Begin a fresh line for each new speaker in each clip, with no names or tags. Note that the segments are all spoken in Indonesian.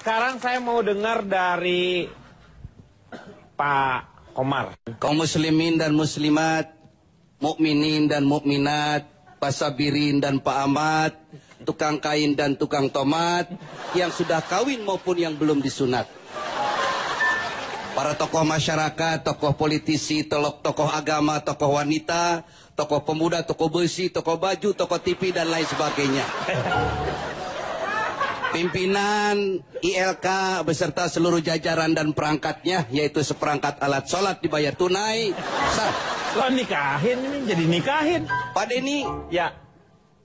sekarang saya mau dengar dari Pak Komar.
Kaum muslimin dan muslimat, mukminin dan mukminat, pasabirin dan Pak Ahmad, tukang kain dan tukang tomat, yang sudah kawin maupun yang belum disunat. Para tokoh masyarakat, tokoh politisi, tokoh agama, tokoh wanita, tokoh pemuda, tokoh besi, tokoh baju, tokoh TV, dan lain sebagainya. Pimpinan ILK beserta seluruh jajaran dan perangkatnya, yaitu seperangkat alat sholat dibayar tunai.
Lo nikahin ini, jadi nikahin.
Pak Denny,
Ya.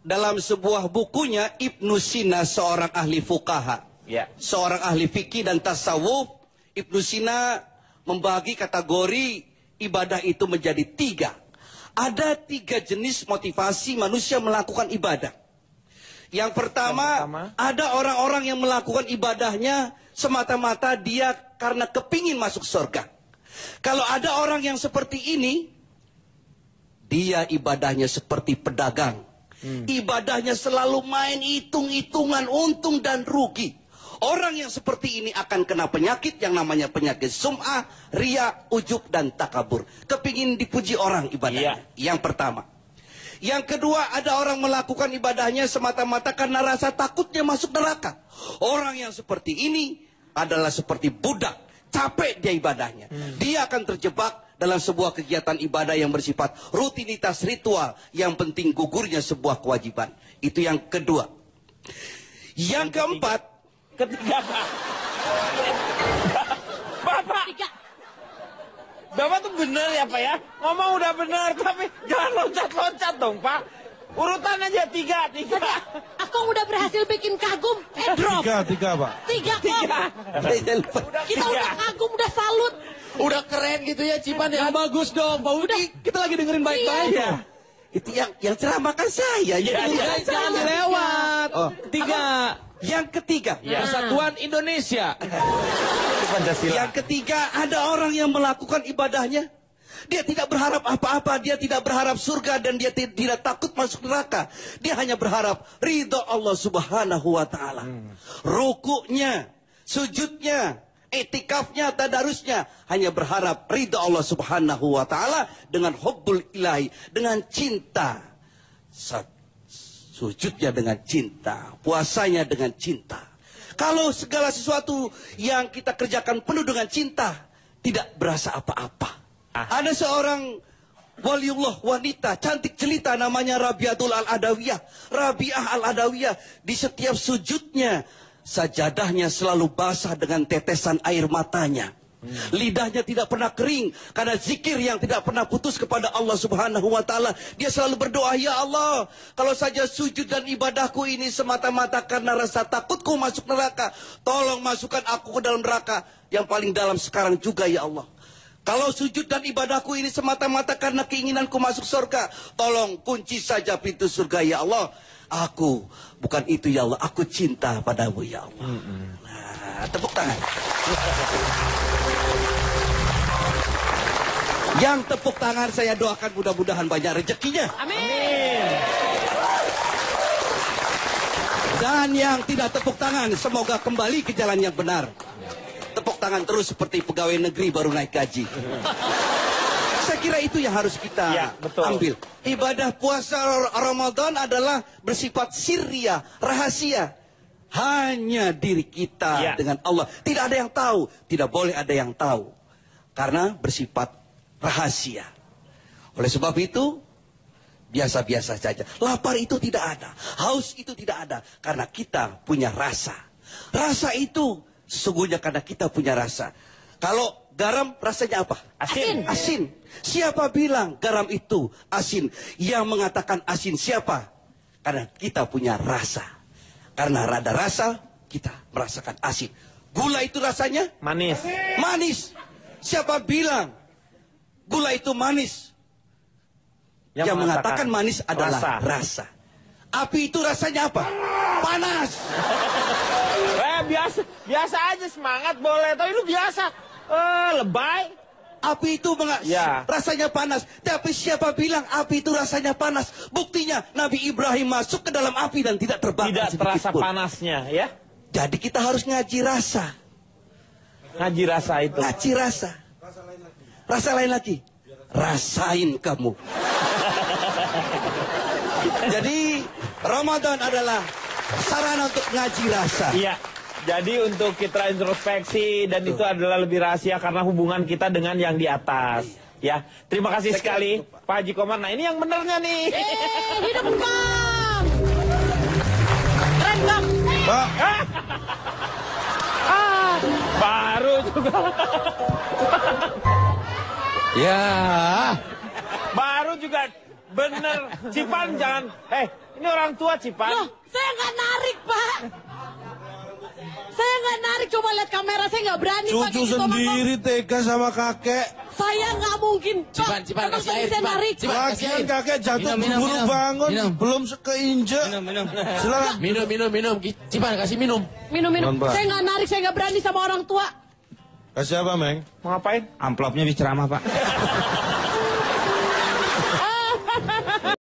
dalam sebuah bukunya Ibnu Sina, seorang ahli fuqaha,
Ya.
seorang ahli fikih dan tasawuf, Ibnu Sina membagi kategori ibadah itu menjadi 3. Ada 3 jenis motivasi manusia melakukan ibadah. Yang pertama, ada orang-orang yang melakukan ibadahnya semata-mata dia karena kepingin masuk surga. Kalau ada orang yang seperti ini, dia ibadahnya seperti pedagang. Ibadahnya selalu main hitung-hitungan untung dan rugi. Orang yang seperti ini akan kena penyakit yang namanya penyakit sum'ah, riya, ujub, dan takabur. Kepingin dipuji orang ibadahnya. Yang pertama. Yang kedua, ada orang melakukan ibadahnya semata-mata karena rasa takutnya masuk neraka. Orang yang seperti ini adalah seperti budak. Capek dia ibadahnya. Dia akan terjebak dalam sebuah kegiatan ibadah yang bersifat rutinitas ritual. Yang penting gugurnya sebuah kewajiban. Itu yang kedua. Yang keempat.
Ketiga, Pak. Bapak. Bapak tuh bener ya, Pak ya? Ngomong udah bener, tapi jangan loncat-loncat dong, Pak. Urutan aja 3.
Aku udah berhasil bikin kagum. Drop.
3, Pak.
3 kok. Kita udah kagum, udah salut.
Udah keren gitu ya, Cipan ya. Bagus dong, Pak Udi. Kita lagi dengerin baik-baik.
Iya.
Itu yang ceramah kan saya.
Jangan dilewat.
Oh.
3.
Yang ketiga.
Persatuan Indonesia.
Pancasila.
Yang ketiga, ada orang yang melakukan ibadahnya. Dia tidak berharap apa-apa, dia tidak berharap surga, dan dia tidak takut masuk neraka. Dia hanya berharap ridho Allah Subhanahu wa Ta'ala. Rukuknya, sujudnya, etikafnya, tadarusnya, hanya berharap ridho Allah Subhanahu wa Ta'ala dengan hubbul ilahi, dengan cinta. Sujudnya dengan cinta, puasanya dengan cinta. Kalau segala sesuatu yang kita kerjakan penuh dengan cinta, tidak berasa apa-apa. Ada seorang waliullah wanita, cantik jelita, namanya Rabiatul Al-Adawiyah. Rabiah Al-Adawiyah, di setiap sujudnya, sajadahnya selalu basah dengan tetesan air matanya. Lidahnya tidak pernah kering karena zikir yang tidak pernah putus kepada Allah Subhanahu wa Ta'ala. Dia selalu berdoa, ya Allah, kalau saja sujud dan ibadahku ini semata-mata karena rasa takutku masuk neraka, tolong masukkan aku ke dalam neraka yang paling dalam sekarang juga, ya Allah. Kalau sujud dan ibadahku ini semata-mata karena keinginanku masuk surga, tolong kunci saja pintu surga, ya Allah. Aku bukan itu, ya Allah, aku cinta padamu, ya Allah. Nah, tepuk tangan. Yang tepuk tangan saya doakan mudah-mudahan banyak rezekinya.
Amin.
Dan yang tidak tepuk tangan semoga kembali ke jalan yang benar. Tepuk tangan terus seperti pegawai negeri baru naik gaji. Saya kira itu yang harus kita ambil. Ibadah puasa Ramadan adalah bersifat sirria, rahasia. Hanya diri kita dengan Allah. Tidak ada yang tahu. Tidak boleh ada yang tahu. Karena bersifat rahasia. Oleh sebab itu, biasa-biasa saja. Lapar itu tidak ada. Haus itu tidak ada. Karena kita punya rasa. Rasa itu sesungguhnya karena kita punya rasa. Kalau garam rasanya apa?
Asin.
Asin. Siapa bilang garam itu asin? Yang mengatakan asin siapa? Karena kita punya rasa. Karena ada rasa, kita merasakan asin. Gula itu rasanya?
Manis.
Manis. Siapa bilang gula itu manis? Yang mengatakan manis adalah rasa. Api itu rasanya apa? Panas.
Biasa aja, semangat boleh. Tapi lu biasa lebay.
Api itu rasanya panas. Tapi siapa bilang api itu rasanya panas? Buktinya Nabi Ibrahim masuk ke dalam api dan tidak terbakar
Tidak terasa
sedikitpun.
panasnya, ya.
Jadi kita harus ngaji rasa.
Ngaji rasa itu.
Ngaji rasa. Rasa lain lagi. Rasain kamu. Jadi Ramadan adalah sarana untuk ngaji rasa.
Iya. Jadi untuk kita introspeksi dan itu adalah lebih rahasia karena hubungan kita dengan yang di atas. Ya, terima kasih sekali Pak Haji Komar. Nah ini yang benernya nih.
Hidup Bang. Keren Bang.
Pak.
Baru juga.
Ya.
Baru juga bener. Cipan jangan. Ini orang tua Cipan.
Loh, saya nggak narik Pak. Saya nggak narik, coba lihat kamera, saya nggak berani.
Cucu sendiri tega sama kakek.
Saya nggak mungkin.
Cipan,
Emang
kasih
tadi
air,
saya
Cipan.
narik.
Cipan, kasih
Lagian
air.
kakek jatuh
Minum,
buru
minum.
bangun,
Minum.
belum keinjek.
Minum.
Silakan.
Minum. Cipan, kasih minum.
Minum.
Mohon, Pak.
Saya nggak narik, saya nggak berani sama orang tua.
Kasih apa, Meng?
Mau ngapain?
Amplopnya bisa ceramah, Pak.